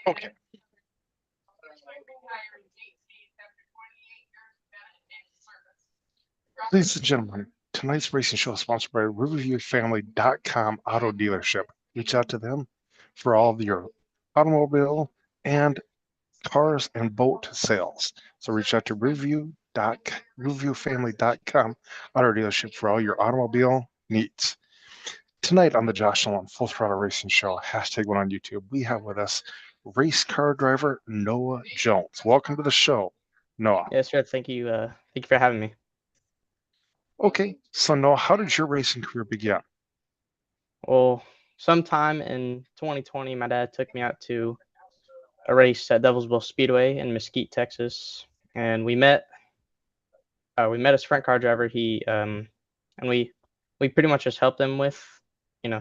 Okay. Ladies and gentlemen, tonight's racing show is sponsored by RiverviewFamily.com Auto Dealership. Reach out to them for all of your automobile and cars and boat sales. So reach out to RiverviewFamily.com Auto Dealership for all your automobile needs. Tonight on the Josh Nolan Full Throttle Racing Show, #1 on YouTube, we have with us race car driver Noah Jones. Welcome to the show, Noah. Yes, sure. Thank you. Thank you for having me. Okay, so Noah, how did your racing career begin? Well, sometime in 2020, my dad took me out to a race at Devilsville Speedway in Mesquite, Texas, and we met. We met his front car driver. And we pretty much just helped him with,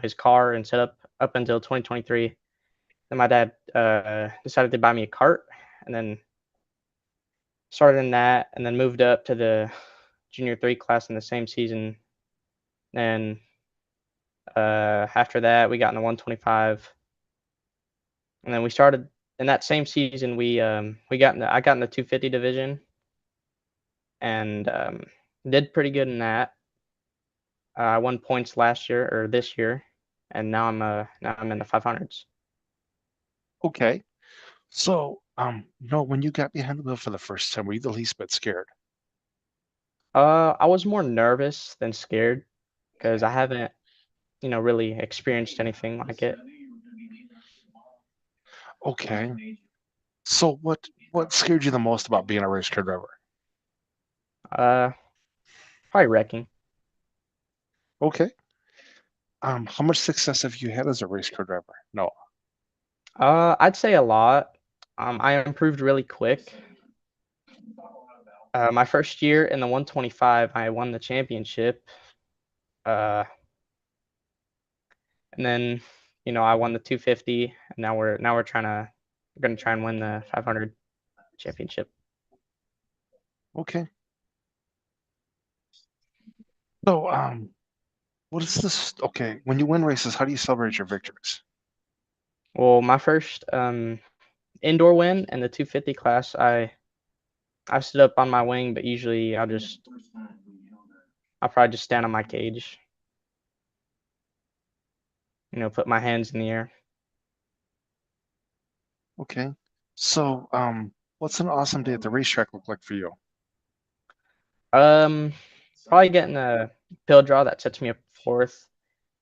his car and setup up until 2023. Then my dad decided to buy me a cart, and then started in that, and then moved up to the Junior 3 class in the same season. And after that, we got in the 125, and then we started in that same season. I got in the 250 division, and did pretty good in that. I won points last year or this year, and now I'm in the 500s. Okay, so Noah, when you got behind the wheel for the first time, were you the least bit scared? I was more nervous than scared because I haven't, really experienced anything like it. Okay, so what scared you the most about being a race car driver? Uh, Probably wrecking. Okay, how much success have you had as a race car driver? Noah. I'd say a lot. I improved really quick. My first year in the 125, I won the championship. Uh, and then, I won the 250, and we're gonna try and win the 500 championship. Okay, so what is this? Okay, when you win races, how do you celebrate your victories? Well, my first indoor win in the 250 class, I stood up on my wing, but usually I'll probably just stand on my cage, put my hands in the air. Okay, so what's an awesome day at the racetrack look like for you? Um, Probably getting a pill draw that sets me up fourth,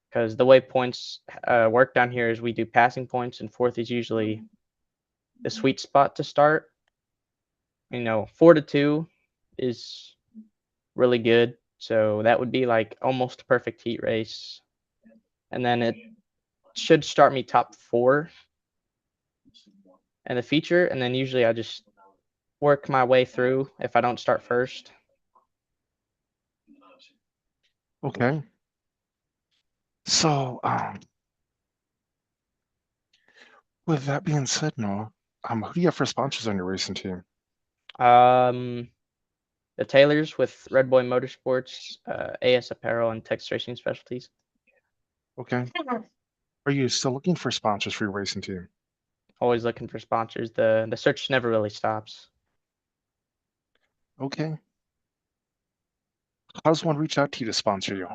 because the way points work down here is we do passing points, and fourth is usually the sweet spot to start. 4 to 2 is really good, so that would be like almost a perfect heat race, and then it should start me top four in the feature, and then usually I just work my way through if I don't start first. Okay, so with that being said, Noah, who do you have for sponsors on your racing team? Um, the Taylors with Red Boy Motorsports, AS Apparel, and Texas Racing Specialties. Okay, are you still looking for sponsors for your racing team? Always looking for sponsors. The search never really stops. Okay, how does one reach out to you to sponsor you?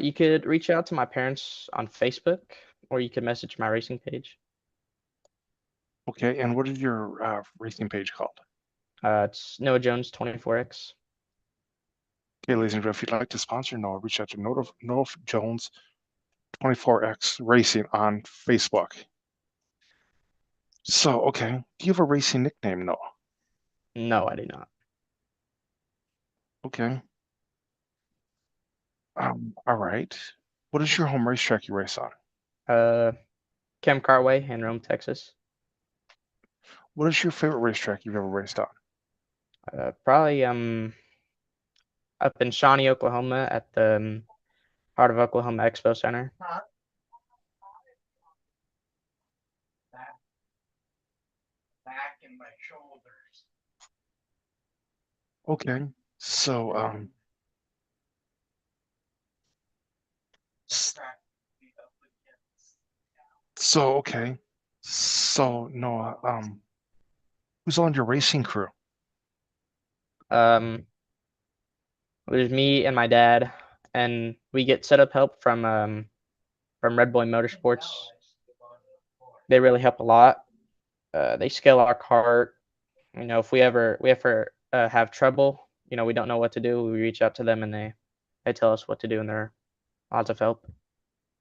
You could reach out to my parents on Facebook, or you could message my racing page. Okay, and what is your racing page called? It's Noah Jones 24X. Okay, ladies and gentlemen, if you'd like to sponsor Noah, reach out to Noah Jones 24X Racing on Facebook. So, okay, do you have a racing nickname, Noah? No, I do not. Okay, all right. What is your home racetrack you race on? Uh, Chem Cartway in Rome, Texas. What is your favorite racetrack you've ever raced on? Probably up in Shawnee, Oklahoma, at the Heart of Oklahoma Expo Center. Okay. So s- so okay. So Noah, who's on your racing crew? Um, it was me and my dad, and we get setup help from Red Boy Motorsports. They really help a lot. They scale our cart. If we ever have trouble, we don't know what to do, we reach out to them and they tell us what to do, and they're lots of help.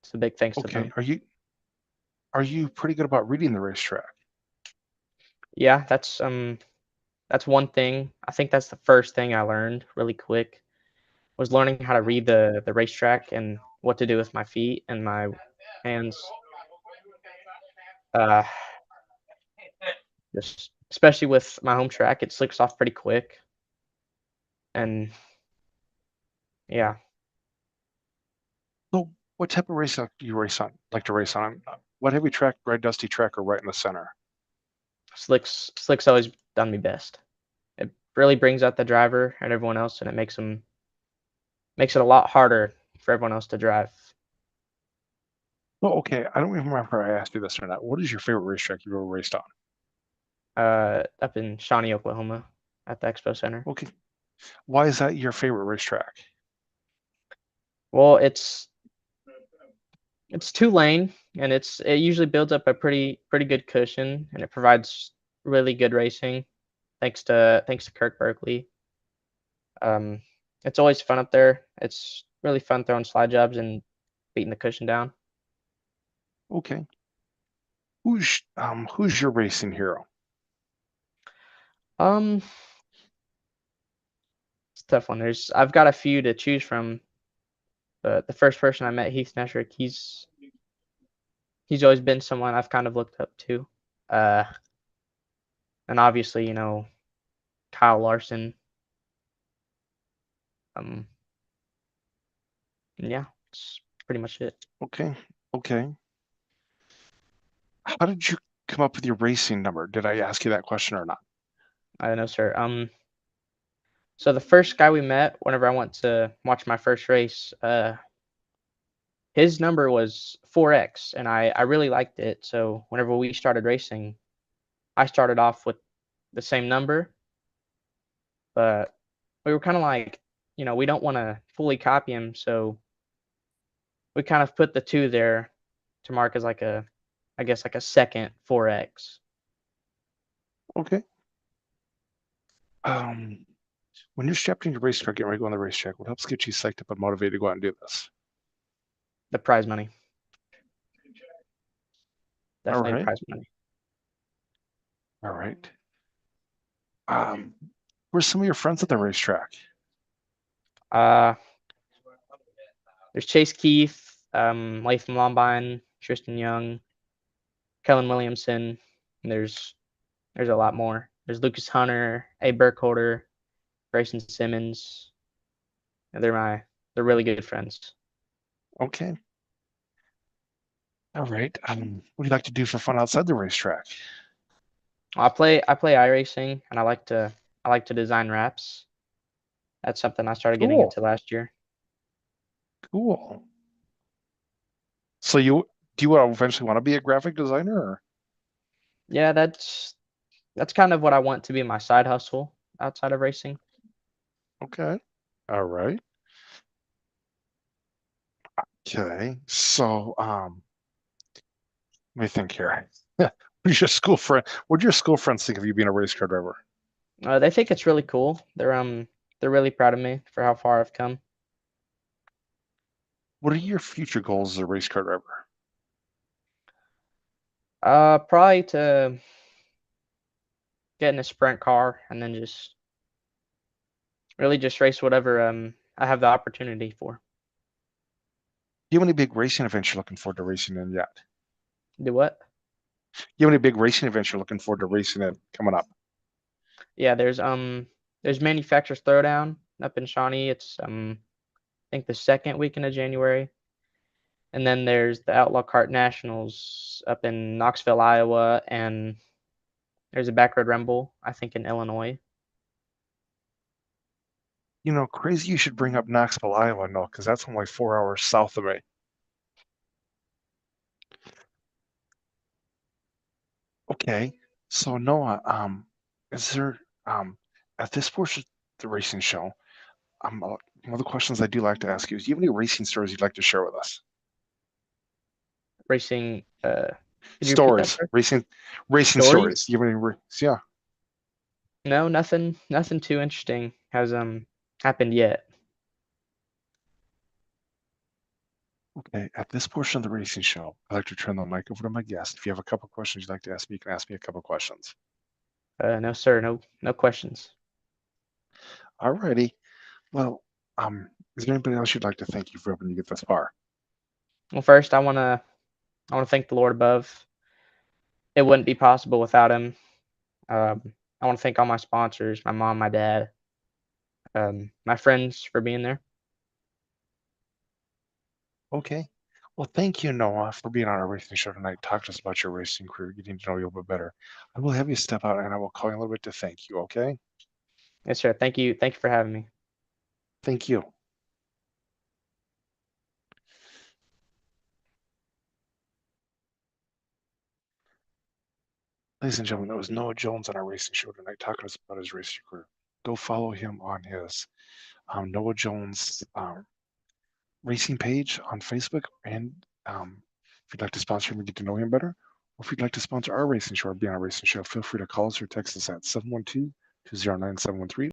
It's a big thanks to Okay. them. Are you pretty good about reading the racetrack? Yeah, that's one thing. I think that's the first thing I learned really quick, was learning how to read the racetrack and what to do with my feet and my hands. Uh, just especially with my home track, it slicks off pretty quick, and yeah, So what type of race do you race on? Like to race on? What heavy track, red dusty track, or right in the center? slicks always done me best. It really brings out the driver and everyone else, and it makes it a lot harder for everyone else to drive. Oh, okay. I don't even remember if I asked you this or not. What is your favorite racetrack you've ever raced on? Up in Shawnee, Oklahoma, at the Expo Center. Okay. Why is that your favorite racetrack? Well, it's 2 lane, and it usually builds up a pretty good cushion, and it provides really good racing, thanks to Kirk Berkeley. Um, it's always fun up there. It's really fun throwing slide jobs and beating the cushion down. Okay. Who's your racing hero? Um, it's a tough one. I've got a few to choose from. But the first person I met, Heath Neshrick, he's always been someone I've kind of looked up to. Uh, and obviously, Kyle Larson. Um, yeah, it's pretty much it. Okay. Okay. How did you come up with your racing number? Did I ask you that question or not? I don't know, sir. So the first guy we met, whenever I went to watch my first race, his number was 4X, and I really liked it. So whenever we started racing, I started off with the same number, but we were kind of like, we don't want to fully copy him, so we kind of put the two there to mark as like I guess like a second 4X. Okay. Um, when you're strapped in your race car, getting ready to go on the racetrack, what helps get you psyched up and motivated to go out and do this? The prize money, All definitely the right. prize money. All right. Um, where's some of your friends at the racetrack? Uh, there's Chase Keith, Latham Lombine, Tristan Young, Kellen Williamson. And there's a lot more. There's Lucas Hunter, A. Burkholder, Grayson Simmons. And they're really good friends. Okay. All right. What do you like to do for fun outside the racetrack? I play iRacing, and I like to design wraps. That's something I started getting Cool. into last year. Cool. So do you eventually want to be a graphic designer? Or? Yeah, that's kind of what I want to be my side hustle outside of racing. Okay. All right. Okay. So let me think here. What do your school friends think of you being a race car driver? They think it's really cool. They're really proud of me for how far I've come. What are your future goals as a race car driver? Probably to get in a sprint car and then just really just race whatever I have the opportunity for. Do you have any big racing events you're looking forward to racing in yet? Do what? Do you have any big racing events you're looking forward to racing in coming up? Yeah, there's Manufacturers Throwdown. up in Shawnee. It's I think the second weekend of January. And then there's the Outlaw Kart Nationals up in Knoxville, Iowa, and there's a Backroad Rumble, I think, in Illinois. Crazy you should bring up Knoxville, Iowa, no, because that's only 4 hours south of me. Okay, so Noah, is there at this portion of the racing show, one of the questions I do like to ask you is, do you have any racing stories you'd like to share with us? Racing. Could you repeat that Stories, first? racing Stories? stories. Do you have any? Yeah. No, nothing. Nothing too interesting has happened yet. Okay, at this portion of the racing show, I'd like to turn the mic over to my guest. If you have a couple questions you'd like to ask me, you can ask me a couple questions. No, sir. No questions. Alrighty. Well, is there anybody else you'd like to thank you for helping you get this far? Well, first I wanna thank the Lord above. It wouldn't be possible without him. I want to thank all my sponsors, my mom, my dad, my friends for being there. Okay. Well, thank you, Noah, for being on our racing show tonight. Talk to us about your racing career, getting to know you a little bit better. I will have you step out and I will call you a little bit to thank you, okay? Yes, sir. Thank you. Thank you for having me. Thank you. Ladies and gentlemen, that was Noah Jones on our racing show tonight, talking to us about his racing career. Go follow him on his Noah Jones racing page on Facebook. And if you'd like to sponsor him and get to know him better, or if you'd like to sponsor our racing show or be on our racing show, feel free to call us or text us at 712 209 713.